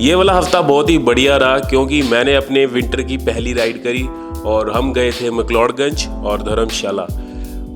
ये वाला हफ्ता बहुत ही बढ़िया रहा क्योंकि मैंने अपने विंटर की पहली राइड करी और हम गए थे मैक्लोडगंज और धर्मशाला।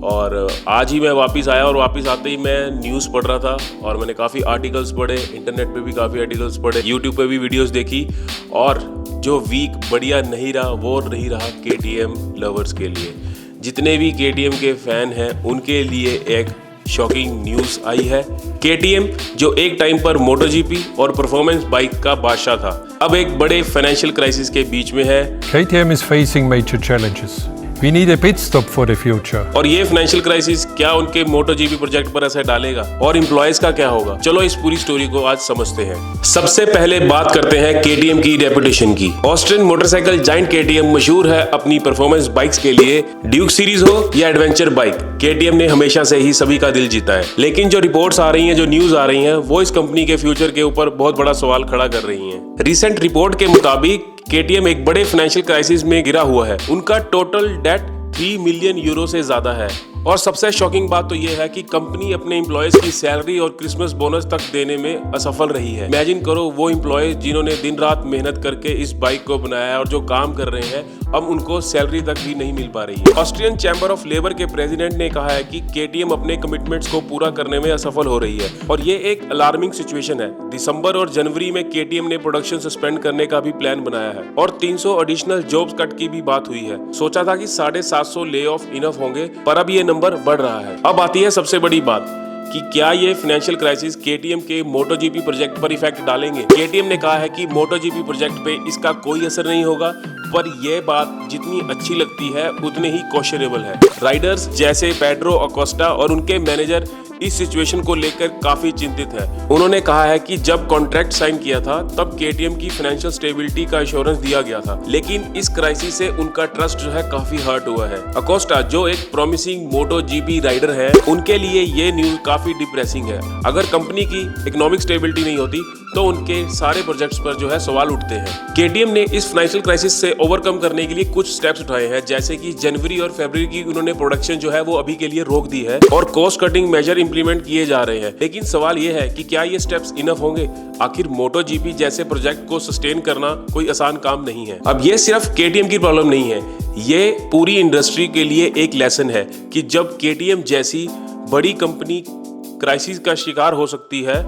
और आज ही मैं वापस आया और वापस आते ही मैं न्यूज़ पढ़ रहा था और मैंने काफ़ी आर्टिकल्स पढ़े, इंटरनेट पे भी काफ़ी आर्टिकल्स पढ़े, यूट्यूब पे भी वीडियोस देखी। और जो वीक बढ़िया नहीं रहा वो नहीं रहा KTM लवर्स के लिए। जितने भी KTM के फ़ैन हैं उनके लिए एक शॉकिंग न्यूज़ आई है। KTM जो एक टाइम पर MotoGP और परफॉर्मेंस बाइक का बादशाह था, अब एक बड़े फाइनेंशियल क्राइसिस के बीच में है। KTM is facing major challenges. We need a pit stop for the future. और ये फाइनेंशियल क्राइसिस क्या उनके MotoGP प्रोजेक्ट पर असर डालेगा और एम्प्लॉयज का क्या होगा? चलो इस पूरी स्टोरी को आज समझते हैं। सबसे पहले बात करते हैं KTM की रेपुटेशन की। ऑस्ट्रियन मोटरसाइकिल जायंट KTM मशहूर है अपनी परफॉर्मेंस बाइक्स के लिए। ड्यूक सीरीज हो या एडवेंचर बाइक, KTM ने हमेशा से ही सभी का दिल जीता है। लेकिन जो रिपोर्ट्स आ रही हैं, जो न्यूज आ रही हैं, वो इस कंपनी के फ्यूचर के ऊपर बहुत बड़ा सवाल खड़ा कर रही हैं। रिसेंट रिपोर्ट के मुताबिक KTM एक बड़े फाइनेंशियल क्राइसिस में गिरा हुआ है। उनका टोटल डेट 3 मिलियन यूरो से ज्यादा है। और सबसे शॉकिंग बात तो ये है कि कंपनी अपने एम्प्लॉयज की सैलरी और क्रिसमस बोनस तक देने में असफल रही है। इमेजिन करो वो एम्प्लॉयज जिन्होंने दिन रात मेहनत करके इस बाइक को बनाया है और जो काम कर रहे हैं, अब उनको सैलरी तक भी नहीं मिल पा रही है। ऑस्ट्रियन चैम्बर ऑफ लेबर के प्रेसिडेंट ने कहा है कि KTM अपने कमिटमेंट्स को पूरा करने में असफल हो रही है और ये एक अलार्मिंग सिचुएशन है। दिसंबर और जनवरी में KTM ने प्रोडक्शन सस्पेंड करने का भी प्लान बनाया है और 300 एडिशनल जॉब्स कट की भी बात हुई है। सोचा था कि 750 ले ऑफ इनफ होंगे, पर अब ये नंबर बढ़ रहा है। अब आती है सबसे बड़ी बात कि क्या ये फाइनेंशियल क्राइसिस KTM के MotoGP प्रोजेक्ट पर इफेक्ट डालेंगे। KTM ने कहा है कि MotoGP प्रोजेक्ट पे इसका कोई असर नहीं होगा, पर यह बात जितनी अच्छी लगती है उतनी ही क्वेश्चनेबल है। राइडर्स जैसे पेड्रो अकोस्टा और उनके मैनेजर इस सिचुएशन को लेकर काफी चिंतित है। उन्होंने कहा है कि जब कॉन्ट्रैक्ट साइन किया था तब KTM की फाइनेंशियल स्टेबिलिटी का एश्योरेंस दिया गया था, लेकिन इस क्राइसिस से उनका ट्रस्ट जो है काफी हर्ट हुआ है। अकोस्टा जो एक प्रॉमिसिंग MotoGP राइडर है, उनके लिए ये न्यूज काफी डिप्रेसिंग है। अगर कंपनी की इकोनॉमिक स्टेबिलिटी नहीं होती तो उनके सारे प्रोजेक्ट्स पर जो है सवाल उठते हैं। KTM ने इस फाइनेंशियल क्राइसिस से ओवरकम करने के लिए कुछ स्टेप्स उठाए हैं, जैसे कि जनवरी और फरवरी की उन्होंने प्रोडक्शन जो है वो अभी के लिए रोक दी है और कॉस्ट कटिंग मेजर इंप्लीमेंट किए जा रहे हैं। लेकिन सवाल ये है कि क्या ये स्टेप्स इनफ होंगे? आखिर MotoGP जैसे प्रोजेक्ट को सस्टेन करना कोई आसान काम नहीं है। अब ये सिर्फ KTM की प्रॉब्लम नहीं है, ये पूरी इंडस्ट्री के लिए एक लेसन है कि जब KTM जैसी बड़ी कंपनी क्राइसिस का शिकार हो सकती है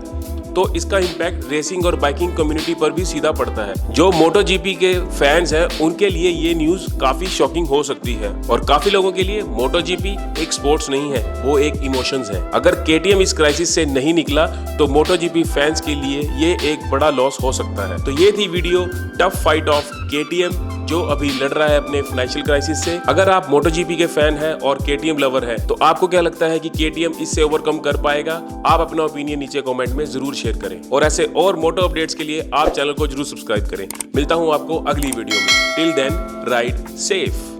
तो इसका इम्पैक्ट रेसिंग और बाइकिंग कम्युनिटी पर भी सीधा पड़ता है। जो MotoGP के फैंस हैं उनके लिए ये न्यूज काफी शॉकिंग हो सकती है और काफी लोगों के लिए MotoGP एक स्पोर्ट्स नहीं है, वो एक इमोशंस है। अगर KTM इस क्राइसिस से नहीं निकला तो MotoGP फैंस के लिए ये एक बड़ा लॉस हो सकता है। तो ये थी video tough fight of KTM जो अभी लड़ रहा है अपने फाइनेंशियल क्राइसिस से। अगर आप MotoGP के फैन हैं और KTM लवर हैं तो आपको क्या लगता है कि KTM इससे ओवरकम कर पाएगा? आप अपना ओपिनियन नीचे कमेंट में जरूर शेयर करें और ऐसे और मोटो अपडेट्स के लिए आप चैनल को जरूर सब्सक्राइब करें। मिलता हूं आपको अगली वीडियो में। Till then ride safe.